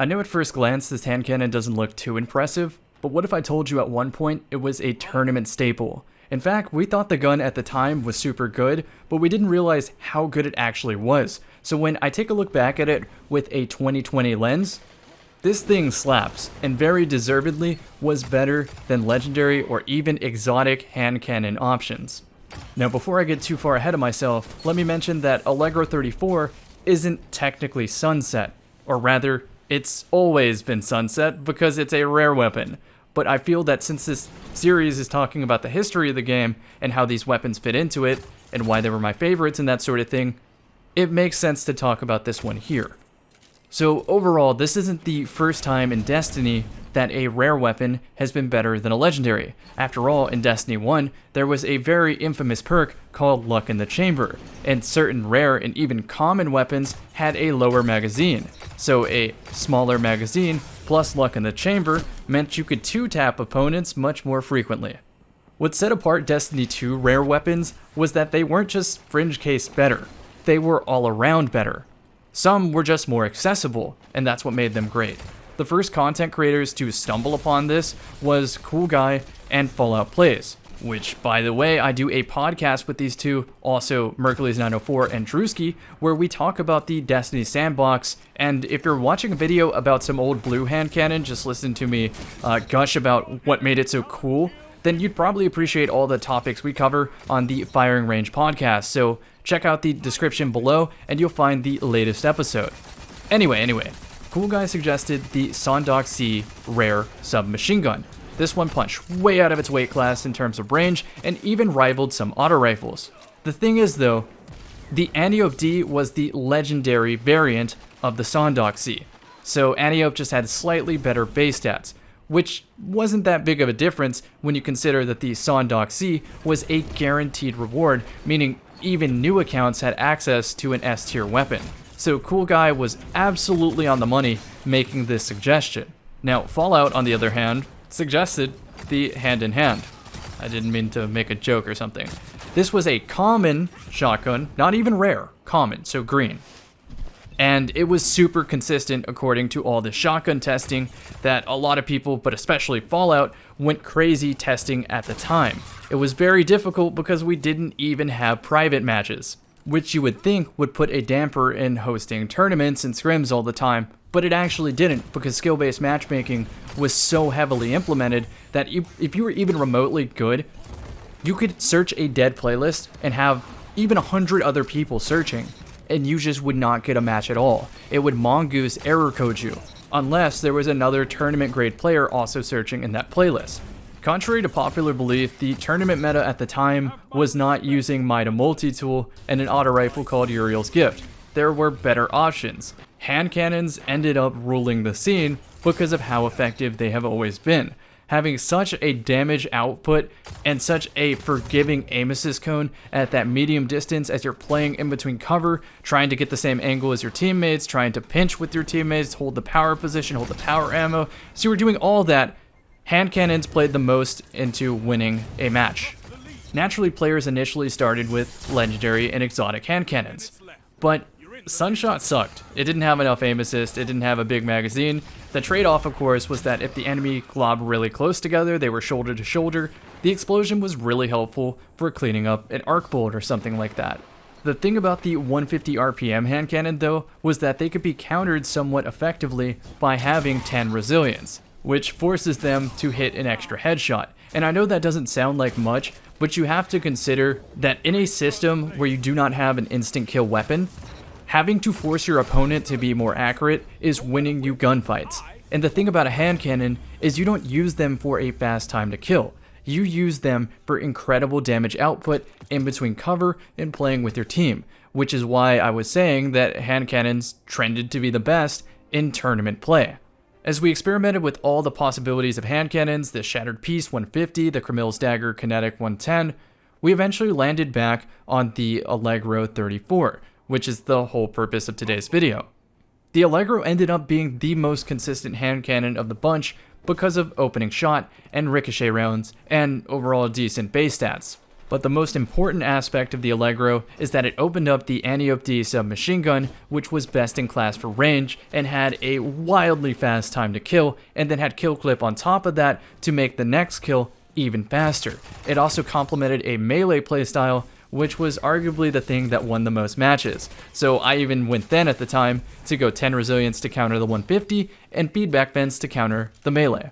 I know at first glance this hand cannon doesn't look too impressive, but what if I told you at one point it was a tournament staple? In fact, we thought the gun at the time was super good, but we didn't realize how good it actually was. So when I take a look back at it with a 2020 lens, this thing slaps, and very deservedly was better than legendary or even exotic hand cannon options. Now before I get too far ahead of myself, let me mention that Allegro 34 isn't technically sunset, or rather, it's always been sunset because it's a rare weapon. But I feel that since this series is talking about the history of the game and how these weapons fit into it, and why they were my favorites and that sort of thing, it makes sense to talk about this one here. So overall, this isn't the first time in Destiny that a rare weapon has been better than a legendary. After all, in Destiny 1, there was a very infamous perk called Luck in the Chamber, and certain rare and even common weapons had a lower magazine. So a smaller magazine plus Luck in the Chamber meant you could 2-tap opponents much more frequently. What set apart Destiny 2 rare weapons was that they weren't just fringe case better, they were all around better. Some were just more accessible, and that's what made them great. The first content creators to stumble upon this was Cool Guy and Fallout Plays, which, by the way, I do a podcast with these two, also Mercules904 and Drewski, where we talk about the Destiny sandbox. And if you're watching a video about some old blue hand cannon, just listen to me gush about what made it so cool, then you'd probably appreciate all the topics we cover on the Firing Range podcast. So check out the description below and you'll find the latest episode. Anyway, Cool Guy suggested the Sondok C rare submachine gun. This one punched way out of its weight class in terms of range and even rivaled some auto rifles. The thing is though, the Antiope D was the legendary variant of the Sondok C. So Antiope just had slightly better base stats, which wasn't that big of a difference when you consider that the Sondok C was a guaranteed reward, meaning even new accounts had access to an S tier weapon. So Cool Guy was absolutely on the money making this suggestion. Now Fallout, on the other hand, suggested the hand-in-hand. I didn't mean to make a joke or something. This was a common shotgun, not even rare, common, so green. And it was super consistent according to all the shotgun testing that a lot of people, but especially Fallout, went crazy testing at the time. It was very difficult because we didn't even have private matches, which you would think would put a damper in hosting tournaments and scrims all the time, but it actually didn't because skill-based matchmaking was so heavily implemented that if you were even remotely good, you could search a dead playlist and have even 100 other people searching, and you just would not get a match at all. It would mongoose error code you, unless there was another tournament grade player also searching in that playlist. Contrary to popular belief, the tournament meta at the time was not using Mida multi-tool and an auto rifle called Uriel's Gift. There were better options. Hand cannons ended up ruling the scene because of how effective they have always been. Having such a damage output and such a forgiving aim assist cone at that medium distance as you're playing in between cover, trying to get the same angle as your teammates, trying to pinch with your teammates, hold the power position, hold the power ammo. So you were doing all that. Hand cannons played the most into winning a match. Naturally, players initially started with legendary and exotic hand cannons, but Sunshot sucked. It didn't have enough aim assist, it didn't have a big magazine. The trade-off, of course, was that if the enemy globbed really close together, they were shoulder to shoulder, the explosion was really helpful for cleaning up an arc bolt or something like that. The thing about the 150 RPM hand cannon, though, was that they could be countered somewhat effectively by having 10 resilience, which forces them to hit an extra headshot. And I know that doesn't sound like much, but you have to consider that in a system where you do not have an instant kill weapon, having to force your opponent to be more accurate is winning you gunfights. And the thing about a hand cannon is you don't use them for a fast time to kill. You use them for incredible damage output in between cover and playing with your team, which is why I was saying that hand cannons trended to be the best in tournament play. As we experimented with all the possibilities of hand cannons, the Shattered Piece 150, the Cremil's Dagger Kinetic 110, we eventually landed back on the Allegro 34, which is the whole purpose of today's video. The Allegro ended up being the most consistent hand cannon of the bunch because of opening shot and ricochet rounds and overall decent base stats. But the most important aspect of the Allegro is that it opened up the anti-OP submachine gun, which was best in class for range and had a wildly fast time to kill, and then had kill clip on top of that to make the next kill even faster. It also complemented a melee playstyle, which was arguably the thing that won the most matches. So I even went then at the time to go 10 resilience to counter the 150 and feedback vents to counter the melee.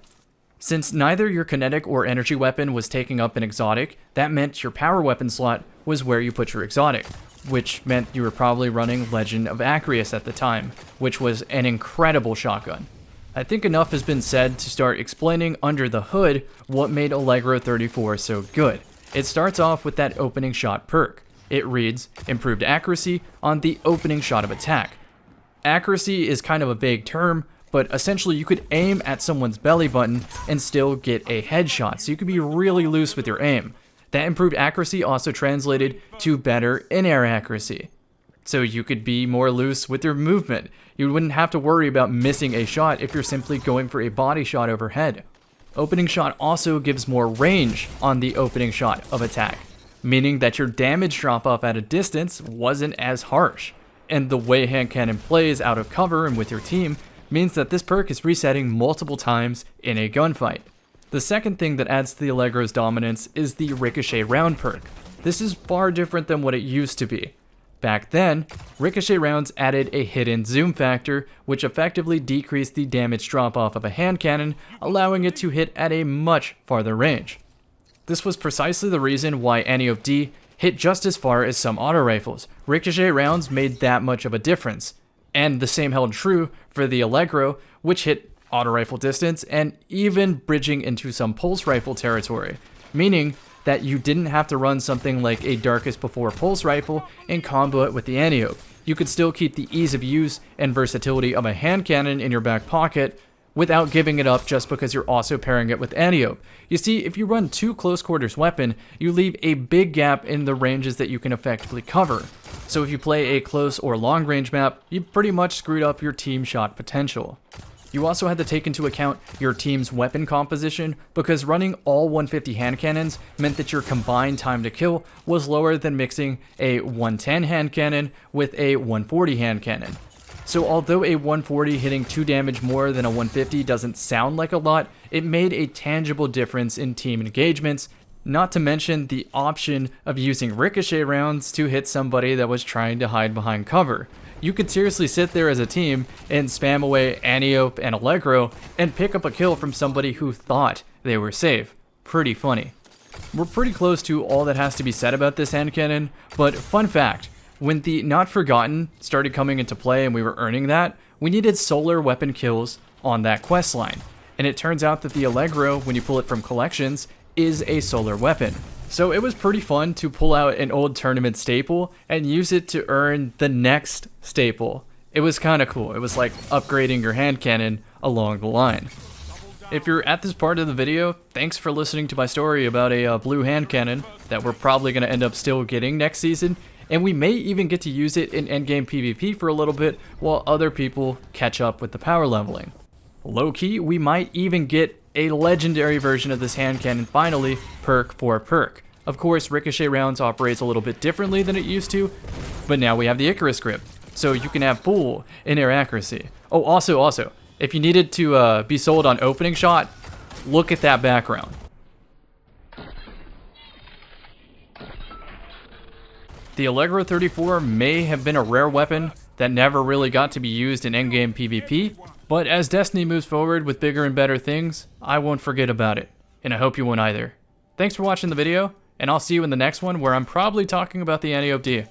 Since neither your kinetic or energy weapon was taking up an exotic, that meant your power weapon slot was where you put your exotic, which meant you were probably running Legend of Acreus at the time, which was an incredible shotgun. I think enough has been said to start explaining under the hood what made Allegro 34 so good. It starts off with that opening shot perk. It reads, improved accuracy on the opening shot of attack. Accuracy is kind of a vague term, but essentially you could aim at someone's belly button and still get a headshot, so you could be really loose with your aim. That improved accuracy also translated to better in-air accuracy, so you could be more loose with your movement. You wouldn't have to worry about missing a shot if you're simply going for a body shot overhead. Opening shot also gives more range on the opening shot of attack, meaning that your damage drop-off at a distance wasn't as harsh. And the way hand cannon plays out of cover and with your team means that this perk is resetting multiple times in a gunfight. The second thing that adds to the Allegro's dominance is the ricochet round perk. This is far different than what it used to be. Back then, ricochet rounds added a hidden zoom factor, which effectively decreased the damage drop-off of a hand cannon, allowing it to hit at a much farther range. This was precisely the reason why anti-OP hit just as far as some auto rifles. Ricochet rounds made that much of a difference. And the same held true for the Allegro, which hit auto rifle distance and even bridging into some pulse rifle territory, meaning that you didn't have to run something like a Darkest Before pulse rifle and combo it with the anti-OP. You could still keep the ease of use and versatility of a hand cannon in your back pocket without giving it up just because you're also pairing it with anti-OP. You see, if you run two close quarters weapon, you leave a big gap in the ranges that you can effectively cover. So if you play a close or long range map, you pretty much screwed up your team shot potential. You also had to take into account your team's weapon composition, because running all 150 hand cannons meant that your combined time to kill was lower than mixing a 110 hand cannon with a 140 hand cannon. So although a 140 hitting 2 damage more than a 150 doesn't sound like a lot, it made a tangible difference in team engagements, not to mention the option of using ricochet rounds to hit somebody that was trying to hide behind cover. You could seriously sit there as a team and spam away anti-OP and Allegro and pick up a kill from somebody who thought they were safe. Pretty funny. We're pretty close to all that has to be said about this hand cannon, but fun fact, when the Not Forgotten started coming into play and we were earning that, we needed solar weapon kills on that quest line. And it turns out that the Allegro, when you pull it from collections, is a solar weapon. So it was pretty fun to pull out an old tournament staple and use it to earn the next staple. It was kind of cool. It was like upgrading your hand cannon along the line. If you're at this part of the video, thanks for listening to my story about a blue hand cannon that we're probably going to end up still getting next season, and we may even get to use it in endgame PvP for a little bit while other people catch up with the power leveling. Low-key, we might even get a legendary version of this hand cannon finally, perk for perk. Of course, ricochet rounds operates a little bit differently than it used to, but now we have the Icarus grip, so you can have full in-air accuracy. Oh, also, if you needed to be sold on opening shot, look at that background. The Allegro 34 may have been a rare weapon that never really got to be used in endgame PvP, but as Destiny moves forward with bigger and better things, I won't forget about it, and I hope you won't either. Thanks for watching the video, and I'll see you in the next one where I'm probably talking about the anti-OP.